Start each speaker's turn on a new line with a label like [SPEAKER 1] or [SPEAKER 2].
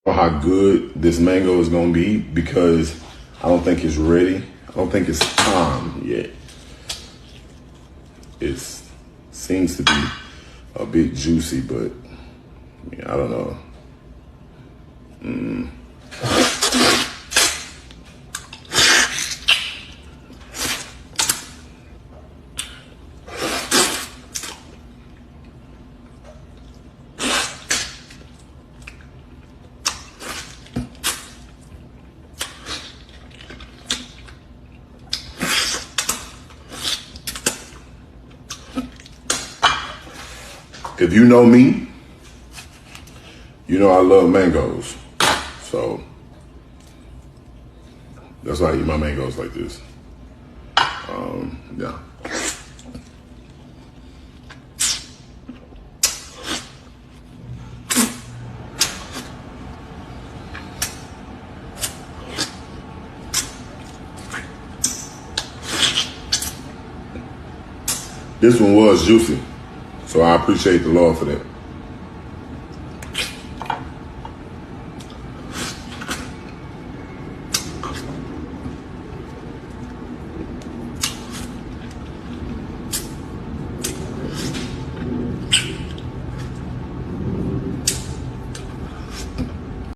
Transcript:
[SPEAKER 1] how good this mango is gonna be because I don't think it's ready. I don't think it's time yet. It seems to be a bit juicy, but yeah, I don't know. If you know me, you know I love mangoes. So that's why I eat my mangoes like this. Yeah. This one was juicy, so I appreciate the Lord for that.